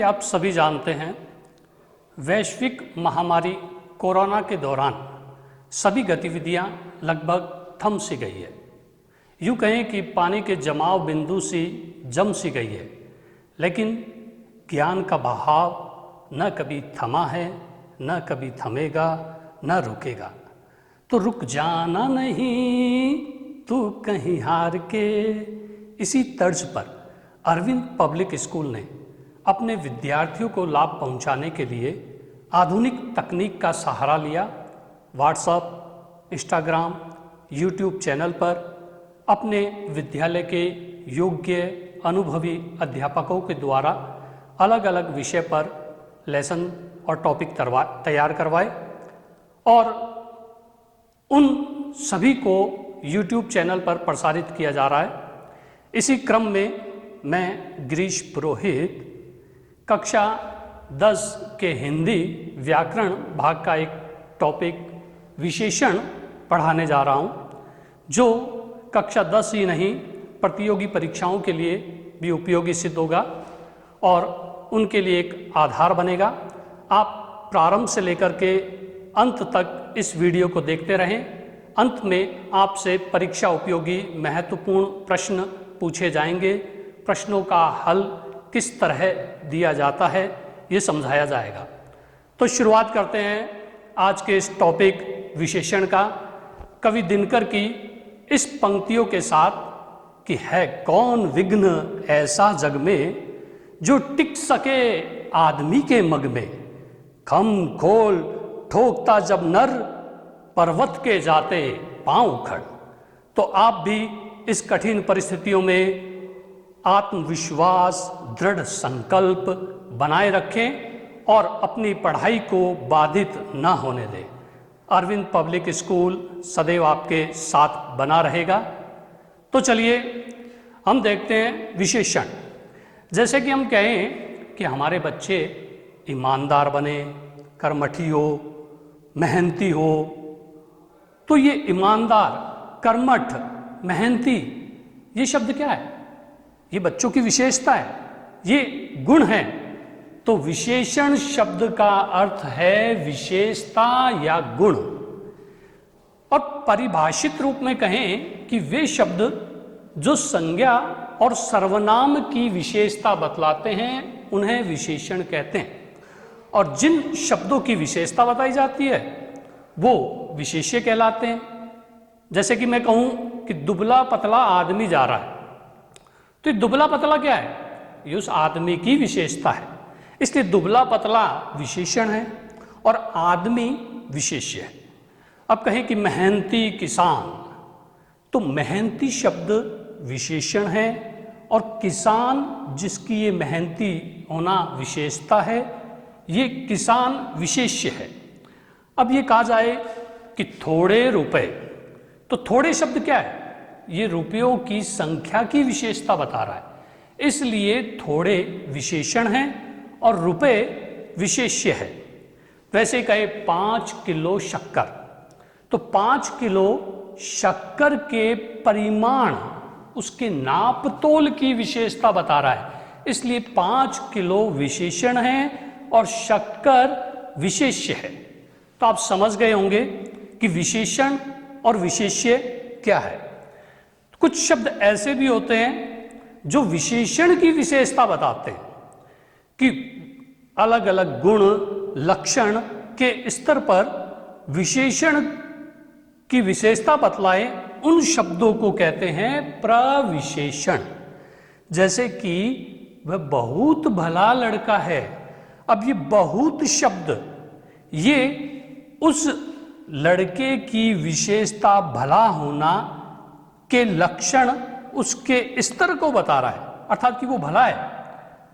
आप सभी जानते हैं, वैश्विक महामारी कोरोना के दौरान सभी गतिविधियां लगभग थम सी गई है। यूँ कहें कि पानी के जमाव बिंदु सी जम सी गई है, लेकिन ज्ञान का बहाव न कभी थमा है, न कभी थमेगा, न रुकेगा। तो रुक जाना नहीं तू कहीं हार के। इसी तर्ज पर अरविंद पब्लिक स्कूल ने अपने विद्यार्थियों को लाभ पहुंचाने के लिए आधुनिक तकनीक का सहारा लिया। व्हाट्सएप, इंस्टाग्राम, यूट्यूब चैनल पर अपने विद्यालय के योग्य अनुभवी अध्यापकों के द्वारा अलग अलग विषय पर लेसन और टॉपिक तैयार करवाए और उन सभी को यूट्यूब चैनल पर प्रसारित किया जा रहा है। इसी क्रम में मैं गिरीश पुरोहित कक्षा 10 के हिंदी व्याकरण भाग का एक टॉपिक विशेषण पढ़ाने जा रहा हूँ, जो कक्षा 10 ही नहीं प्रतियोगी परीक्षाओं के लिए भी उपयोगी सिद्ध होगा और उनके लिए एक आधार बनेगा। आप प्रारंभ से लेकर के अंत तक इस वीडियो को देखते रहें। अंत में आपसे परीक्षा उपयोगी महत्वपूर्ण प्रश्न पूछे जाएंगे। प्रश्नों का हल किस तरह दिया जाता है ये समझाया जाएगा। तो शुरुआत करते हैं आज के इस टॉपिक विशेषण का कवि दिनकर की इस पंक्तियों के साथ कि है कौन विघ्न ऐसा जग में जो टिक सके आदमी के मग में। खम खोल ठोकता जब नर पर्वत के जाते पांव उखड़। तो आप भी इस कठिन परिस्थितियों में आत्मविश्वास, दृढ़ संकल्प बनाए रखें और अपनी पढ़ाई को बाधित न होने दें। अरविंद पब्लिक स्कूल सदैव आपके साथ बना रहेगा। तो चलिए हम देखते हैं विशेषण। जैसे कि हम कहें कि हमारे बच्चे ईमानदार बने, कर्मठी हो, मेहनती हो, तो ये ईमानदार, कर्मठ, मेहनती ये शब्द क्या है? ये बच्चों की विशेषता है, ये गुण है। तो विशेषण शब्द का अर्थ है विशेषता या गुण। और परिभाषित रूप में कहें कि वे शब्द जो संज्ञा और सर्वनाम की विशेषता बतलाते हैं उन्हें विशेषण कहते हैं। और जिन शब्दों की विशेषता बताई जाती है वो विशेष्य कहलाते हैं। जैसे कि मैं कहूं कि दुबला पतला आदमी जा रहा है, तो ये दुबला पतला क्या है? ये उस आदमी की विशेषता है, इसलिए दुबला पतला विशेषण है और आदमी विशेष्य है। अब कहें कि मेहनती किसान, तो मेहनती शब्द विशेषण है और किसान जिसकी ये मेहनती होना विशेषता है, ये किसान विशेष्य है। अब ये कहा जाए कि थोड़े रुपए, तो थोड़े शब्द क्या है? ये रुपयों की संख्या की विशेषता बता रहा है, इसलिए थोड़े विशेषण है और रुपए विशेष्य है। वैसे कहे 5 किलो शक्कर, तो 5 किलो शक्कर के परिमाण, उसके नाप तोल की विशेषता बता रहा है, इसलिए 5 किलो विशेषण है और शक्कर विशेष्य है। तो आप समझ गए होंगे कि विशेषण और विशेष्य क्या है। कुछ शब्द ऐसे भी होते हैं जो विशेषण की विशेषता बताते हैं कि अलग अलग गुण लक्षण के स्तर पर विशेषण की विशेषता बतलाए, उन शब्दों को कहते हैं प्रविशेषण। जैसे कि वह बहुत भला लड़का है। अब ये बहुत शब्द ये उस लड़के की विशेषता भला होना के लक्षण, उसके स्तर को बता रहा है, अर्थात कि वो भला है।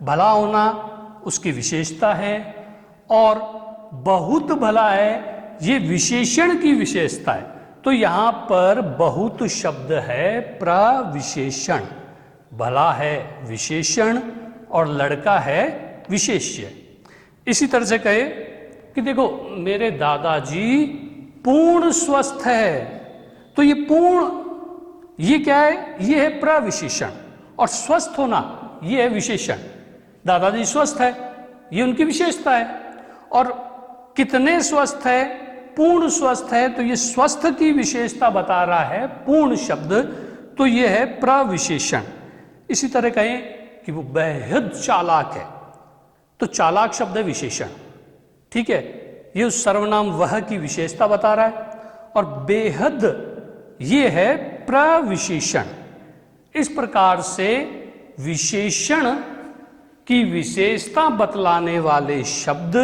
भला होना उसकी विशेषता है और बहुत भला है ये विशेषण की विशेषता है। तो यहाँ पर बहुत शब्द है प्रविशेषण। भला है विशेषण और लड़का है विशेष्य। इसी तरह से कहे कि देखो मेरे दादाजी पूर्ण स्वस्थ है, तो ये पूर्ण ये क्या है? ये है प्रविशेषण और स्वस्थ होना ये है विशेषण। दादाजी स्वस्थ है ये उनकी विशेषता है। और कितने स्वस्थ है, पूर्ण स्वस्थ है, तो ये स्वस्थ की विशेषता बता रहा है पूर्ण शब्द, तो ये है प्रविशेषण। इसी तरह कहें कि वो बेहद चालाक है, तो चालाक शब्द है विशेषण, ठीक है, ये उस सर्वनाम वह की विशेषता बता रहा है। और बेहद ये है प्रविशेषण। इस प्रकार से विशेषण की विशेषता बतलाने वाले शब्द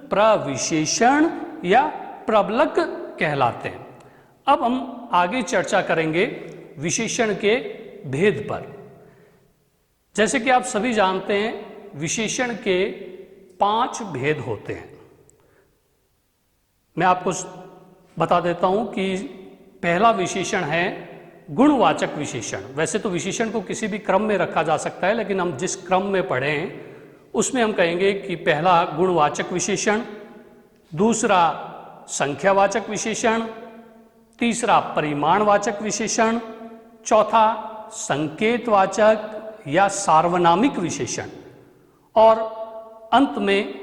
प्रविशेषण या प्रबलक कहलाते हैं। अब हम आगे चर्चा करेंगे विशेषण के भेद पर। जैसे कि आप सभी जानते हैं, विशेषण के 5 भेद होते हैं। मैं आपको बता देता हूं कि पहला विशेषण है गुणवाचक विशेषण। वैसे तो विशेषण को किसी भी क्रम में रखा जा सकता है, लेकिन हम जिस क्रम में पढ़े हैं उसमें हम कहेंगे कि पहला गुणवाचक विशेषण, दूसरा संख्यावाचक विशेषण, तीसरा परिमाणवाचक विशेषण, चौथा संकेतवाचक या सार्वनामिक विशेषण, और अंत में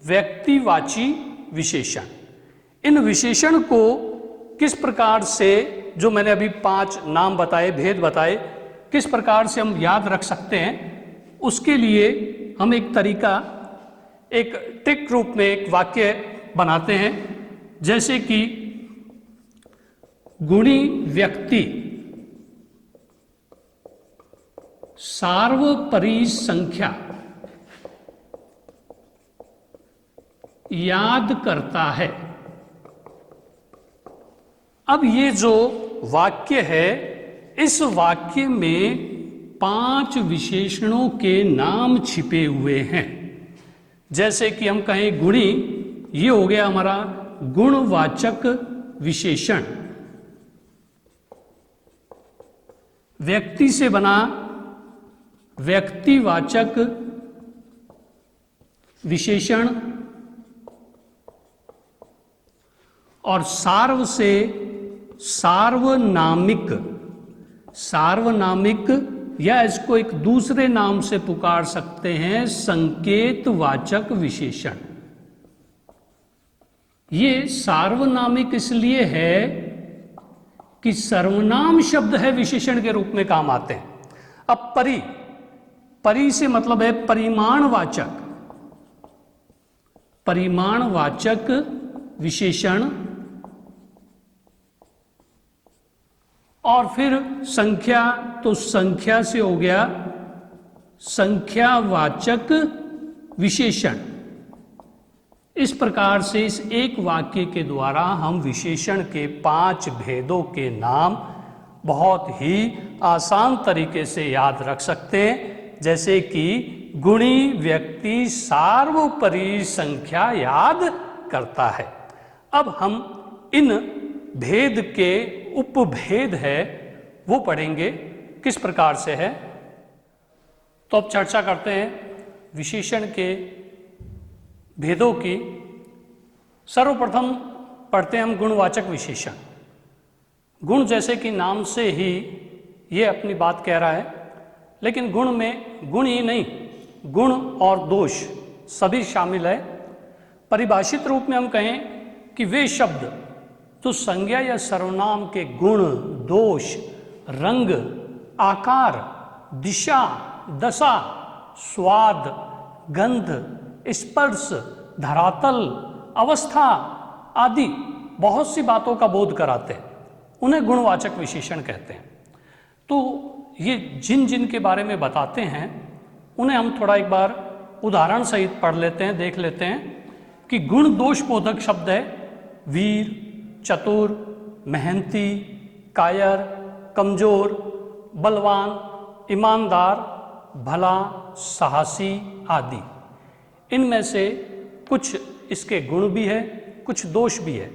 व्यक्तिवाची विशेषण। इन विशेषण को किस प्रकार से, जो मैंने अभी 5 नाम बताए, भेद बताए, किस प्रकार से हम याद रख सकते हैं, उसके लिए हम एक तरीका, एक टिक रूप में एक वाक्य बनाते हैं। जैसे कि गुणी व्यक्ति सार्वपरि संख्या याद करता है। अब ये जो वाक्य है, इस वाक्य में 5 विशेषणों के नाम छिपे हुए हैं। जैसे कि हम कहें गुणी, ये हो गया हमारा गुणवाचक विशेषण। व्यक्ति से बना व्यक्तिवाचक विशेषण, और सार्व से सार्वनामिक, सार्वनामिक या इसको एक दूसरे नाम से पुकार सकते हैं संकेतवाचक विशेषण। ये सार्वनामिक इसलिए है कि सर्वनाम शब्द है, विशेषण के रूप में काम आते हैं। अब परि से मतलब है परिमाणवाचक, परिमाणवाचक विशेषण, और फिर संख्या, तो संख्या से हो गया संख्यावाचक विशेषण। इस प्रकार से इस एक वाक्य के द्वारा हम विशेषण के 5 भेदों के नाम बहुत ही आसान तरीके से याद रख सकते हैं। जैसे कि गुणी व्यक्ति सार्वपरि संख्या याद करता है। अब हम इन भेद के उपभेद है वो पढ़ेंगे किस प्रकार से है। तो अब चर्चा करते हैं विशेषण के भेदों की। सर्वप्रथम पढ़ते हैं हम गुणवाचक विशेषण। गुण जैसे कि नाम से ही ये अपनी बात कह रहा है, लेकिन गुण में गुण ही नहीं, गुण और दोष सभी शामिल है। परिभाषित रूप में हम कहें कि वे शब्द तो संज्ञा या सर्वनाम के गुण, दोष, रंग, आकार, दिशा, दशा, स्वाद, गंध, स्पर्श, धरातल, अवस्था आदि बहुत सी बातों का बोध कराते हैं, उन्हें गुणवाचक विशेषण कहते हैं। तो ये जिन जिन के बारे में बताते हैं उन्हें हम थोड़ा एक बार उदाहरण सहित पढ़ लेते हैं, देख लेते हैं कि गुण दोष बोधक शब्द है वीर, चतुर, मेहनती, कायर, कमजोर, बलवान, ईमानदार, भला, साहसी आदि। इनमें से कुछ इसके गुण भी है, कुछ दोष भी है,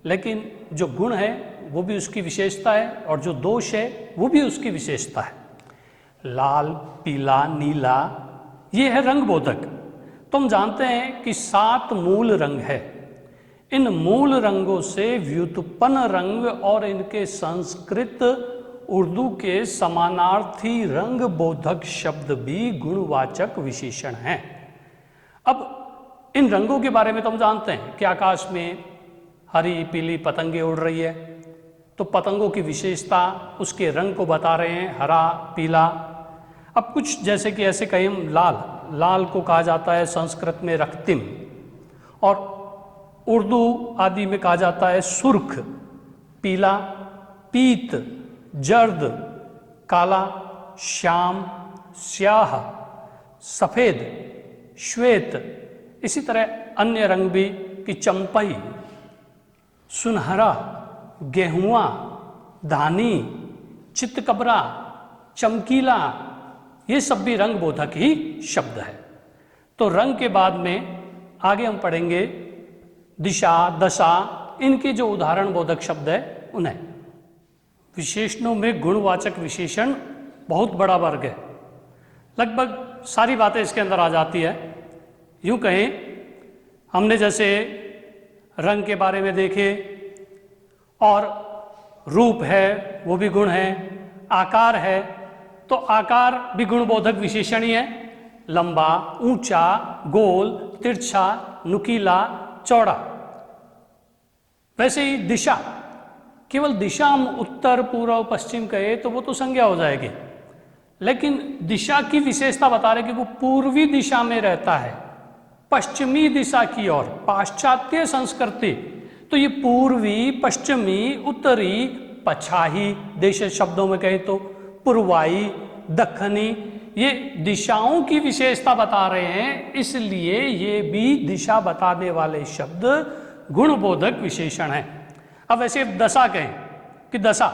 लेकिन जो गुण है वो भी उसकी विशेषता है और जो दोष है वो भी उसकी विशेषता है। लाल, पीला, नीला ये है रंग बोधक। तो हम जानते हैं कि 7 मूल रंग है। इन मूल रंगों से व्युत्पन्न रंग और इनके संस्कृत उर्दू के समानार्थी रंग बोधक शब्द भी गुणवाचक विशेषण हैं। अब इन रंगों के बारे में तो हम जानते हैं कि आकाश में हरी पीली पतंगे उड़ रही है, तो पतंगों की विशेषता उसके रंग को बता रहे हैं, हरा पीला। अब कुछ जैसे कि ऐसे कहीं हम लाल को कहा जाता है संस्कृत में रक्तिम, और उर्दू आदि में कहा जाता है सुर्ख, पीला, पीत, जर्द, काला, श्याम, स्याह, सफ़ेद, श्वेत। इसी तरह अन्य रंग भी कि चंपई, सुनहरा, गेहुआ, धानी, चितकबरा, चमकीला, ये सब भी रंग बोधक ही शब्द है। तो रंग के बाद में आगे हम पढ़ेंगे दिशा, दशा, इनके जो उदाहरण बोधक शब्द है उन्हें। विशेषणों में गुणवाचक विशेषण बहुत बड़ा वर्ग है, लगभग सारी बातें इसके अंदर आ जाती है। यूँ कहें, हमने जैसे रंग के बारे में देखे, और रूप है वो भी गुण है, आकार है तो आकार भी गुणबोधक विशेषण ही है, लंबा, ऊंचा, गोल, तिरछा, नुकीला, चौड़ा। वैसे ही दिशा, केवल दिशा हम उत्तर, पूर्व, पश्चिम कहे तो वो तो संज्ञा हो जाएगी, लेकिन दिशा की विशेषता बता रहे कि वो पूर्वी दिशा में रहता है, पश्चिमी दिशा की ओर, पाश्चात्य संस्कृति। तो ये पूर्वी, पश्चिमी, उत्तरी, पछाही, देश शब्दों में कहें तो पूर्वाई, दक्षिणी, ये दिशाओं की विशेषता बता रहे हैं, इसलिए ये भी दिशा बताने वाले शब्द गुणबोधक विशेषण हैं। अब वैसे दशा कहें कि दशा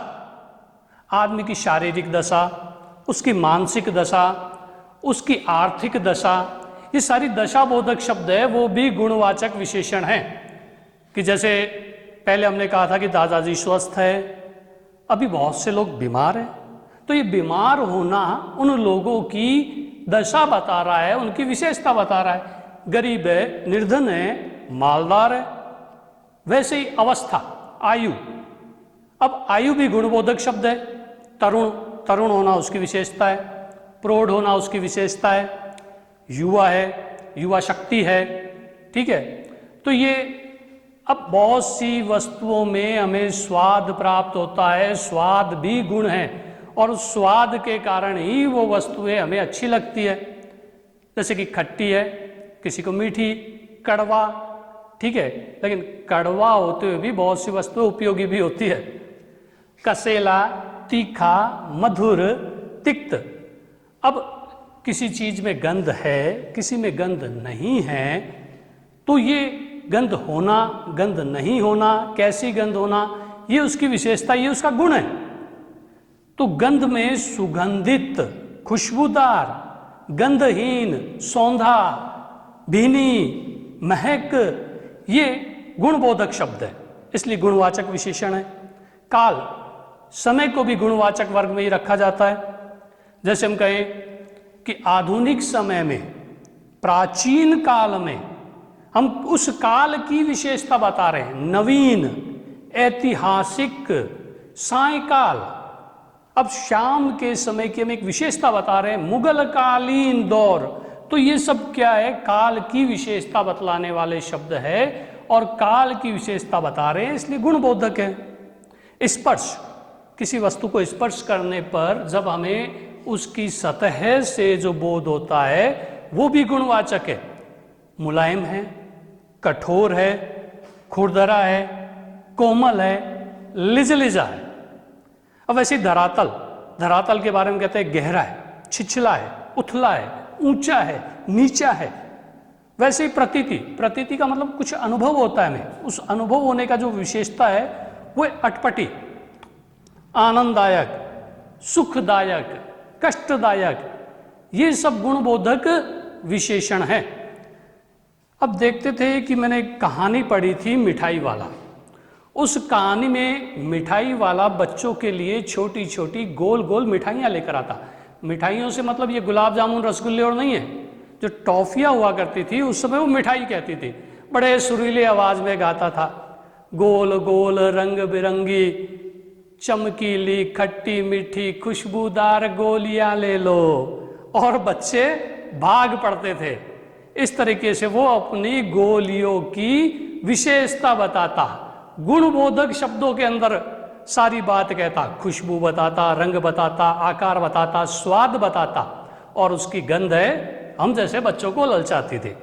आदमी की शारीरिक दशा, उसकी मानसिक दशा, उसकी आर्थिक दशा, ये सारी दशा बोधक शब्द है, वो भी गुणवाचक विशेषण हैं। कि जैसे पहले हमने कहा था कि दादाजी स्वस्थ है, अभी बहुत से लोग बीमार हैं, तो ये बीमार होना उन लोगों की दशा बता रहा है, उनकी विशेषता बता रहा है। गरीब है, निर्धन है, मालदार है। वैसे ही अवस्था, आयु, अब आयु भी गुणबोधक शब्द है। तरुण होना उसकी विशेषता है, प्रौढ़ होना उसकी विशेषता है, युवा है, युवा शक्ति है, ठीक है। तो ये अब बहुत सी वस्तुओं में हमें स्वाद प्राप्त होता है, स्वाद भी गुण है, और उस स्वाद के कारण ही वो वस्तुएं हमें अच्छी लगती है। जैसे कि खट्टी है, किसी को मीठी, कड़वा, ठीक है, लेकिन कड़वा होते हुए भी बहुत सी वस्तुएं उपयोगी भी होती है। कसेला, तीखा, मधुर, तिक्त। अब किसी चीज में गंध है, किसी में गंध नहीं है, तो ये गंध होना, गंध नहीं होना, कैसी गंध होना, ये उसकी विशेषता, ये उसका गुण है। तो गंध में सुगंधित, खुशबूदार, गंधहीन, सौंधा, भीनी, महक, ये गुणबोधक शब्द है, इसलिए गुणवाचक विशेषण है। काल, समय को भी गुणवाचक वर्ग में ही रखा जाता है। जैसे हम कहें कि आधुनिक समय में, प्राचीन काल में, हम उस काल की विशेषता बता रहे हैं। नवीन, ऐतिहासिक, सायकाल। अब शाम के समय की हम एक विशेषता बता रहे हैं, मुगल कालीन दौर। तो ये सब क्या है, काल की विशेषता बतलाने वाले शब्द है, और काल की विशेषता बता रहे हैं, इसलिए गुणबोधक है। स्पर्श, किसी वस्तु को स्पर्श करने पर जब हमें उसकी सतह से जो बोध होता है वो भी गुणवाचक है। मुलायम है, कठोर है, खुरदरा है, कोमल है, लिजलिजा है। अब वैसे धरातल, धरातल के बारे में कहते हैं गहरा है, छिछला है, उथला है, ऊंचा है, नीचा है। वैसे ही प्रतीति, प्रतीति का मतलब कुछ अनुभव होता है हमें, उस अनुभव होने का जो विशेषता है वो अटपटी, आनंददायक, सुखदायक, कष्टदायक, ये सब गुणबोधक विशेषण है। अब देखते थे कि मैंने एक कहानी पढ़ी थी मिठाई वाला। उस कहानी में मिठाई वाला बच्चों के लिए छोटी छोटी गोल गोल मिठाइयाँ लेकर आता। मिठाइयों से मतलब ये गुलाब जामुन, रसगुल्ले और नहीं है, जो टॉफियाँ हुआ करती थी उस समय वो मिठाई कहती थी। बड़े सुरीले आवाज़ में गाता था, गोल गोल रंग बिरंगी, चमकीली, खट्टी मीठी, खुशबूदार गोलियां ले लो। और बच्चे भाग पड़ते थे। इस तरीके से वो अपनी गोलियों की विशेषता बताता, गुणबोधक शब्दों के अंदर सारी बात कहता, खुशबू बताता, रंग बताता, आकार बताता, स्वाद बताता, और उसकी गंध है हम जैसे बच्चों को ललचाती थी।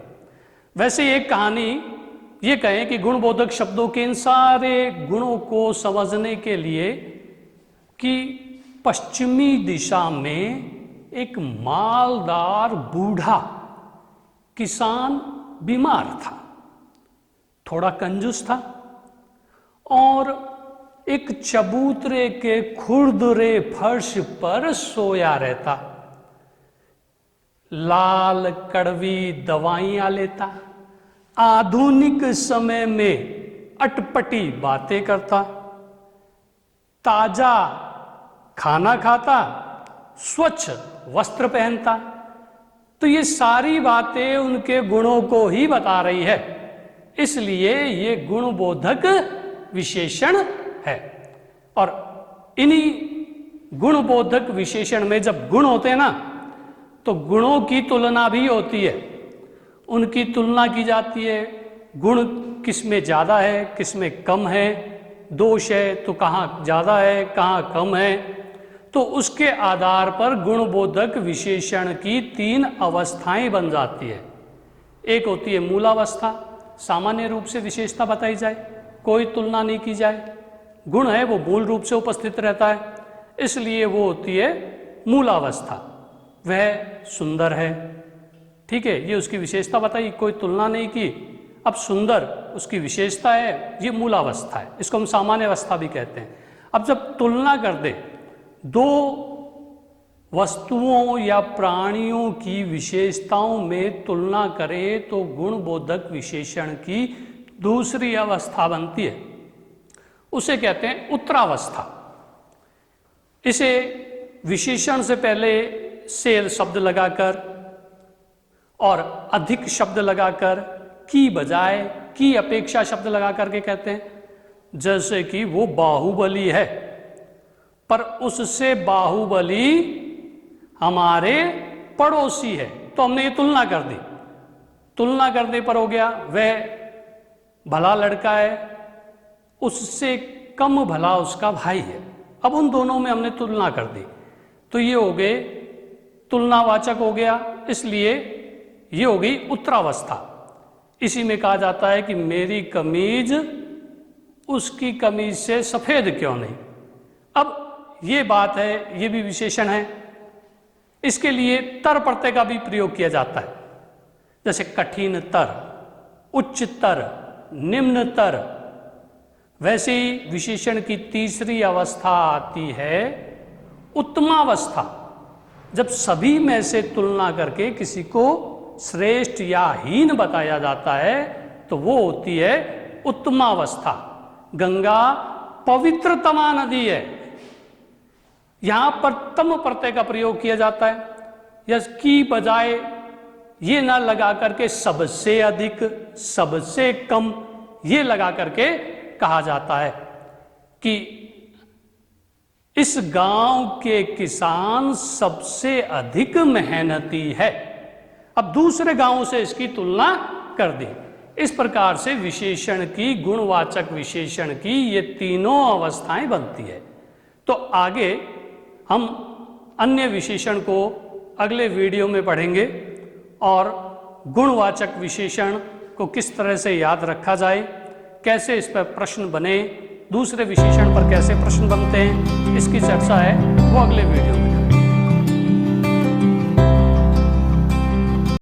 वैसे एक कहानी ये कहें कि गुणबोधक शब्दों के इन सारे गुणों को समझने के लिए कि पश्चिमी दिशा में एक मालदार बूढ़ा किसान बीमार था, थोड़ा कंजूस था और एक चबूतरे के खुरदुरे फर्श पर सोया रहता, लाल कड़वी दवाइयां लेता, आधुनिक समय में अटपटी बातें करता, ताजा खाना खाता, स्वच्छ वस्त्र पहनता। तो ये सारी बातें उनके गुणों को ही बता रही है, इसलिए ये गुणबोधक विशेषण है। और इन्हीं गुणबोधक विशेषण में जब गुण होते हैं ना, तो गुणों की तुलना भी होती है, उनकी तुलना की जाती है, गुण किस में ज़्यादा है, किस में कम है, दोष है तो कहाँ ज़्यादा है, कहाँ कम है। तो उसके आधार पर गुणबोधक विशेषण की 3 अवस्थाएं बन जाती है। एक होती है मूलावस्था, सामान्य रूप से विशेषता बताई जाए, कोई तुलना नहीं की जाए, गुण है वो मूल रूप से उपस्थित रहता है, इसलिए वो होती है मूलावस्था। वह सुंदर है, ठीक है, ये उसकी विशेषता बताई, कोई तुलना नहीं की। अब सुंदर उसकी विशेषता है, ये मूलावस्था है, इसको हम सामान्य अवस्था भी कहते हैं। अब जब तुलना कर दे दो वस्तुओं या प्राणियों की विशेषताओं में तुलना करें तो गुणबोधक विशेषण की दूसरी अवस्था बनती है, उसे कहते हैं उत्तरावस्था। इसे विशेषण से पहले सेल शब्द लगाकर और अधिक शब्द लगाकर, की बजाय की अपेक्षा शब्द लगा करके कहते हैं। जैसे कि वो बाहुबली है, पर उससे बाहुबली हमारे पड़ोसी है, तो हमने ये तुलना कर दी। तुलना करने पर हो गया वह भला लड़का है, उससे कम भला उसका भाई है। अब उन दोनों में हमने तुलना कर दी, तो ये हो गए तुलनावाचक हो गया, इसलिए ये हो गई उत्तरावस्था। इसी में कहा जाता है कि मेरी कमीज उसकी कमीज से सफेद क्यों नहीं। अब ये बात है, ये भी विशेषण है। इसके लिए तर प्रत्यय का भी प्रयोग किया जाता है, जैसे कठिनतर, उच्चतर, निम्नतर। वैसे ही विशेषण की तीसरी अवस्था आती है उत्तमावस्था, जब सभी में से तुलना करके किसी को श्रेष्ठ या हीन बताया जाता है तो वो होती है उत्तमावस्था। गंगा पवित्रतमा नदी है, यहां पर तम प्रत्यय का प्रयोग किया जाता है, यस की बजाय ये ना लगा करके सबसे अधिक, सबसे कम, ये लगा करके कहा जाता है कि इस गांव के किसान सबसे अधिक मेहनती है। अब दूसरे गांवों से इसकी तुलना कर दी। इस प्रकार से विशेषण की, गुणवाचक विशेषण की ये तीनों अवस्थाएं बनती है। तो आगे हम अन्य विशेषण को अगले वीडियो में पढ़ेंगे और गुणवाचक विशेषण को किस तरह से याद रखा जाए, कैसे इस पर प्रश्न बने, दूसरे विशेषण पर कैसे प्रश्न बनते हैं, इसकी चर्चा है वो अगले वीडियो में करेंगे।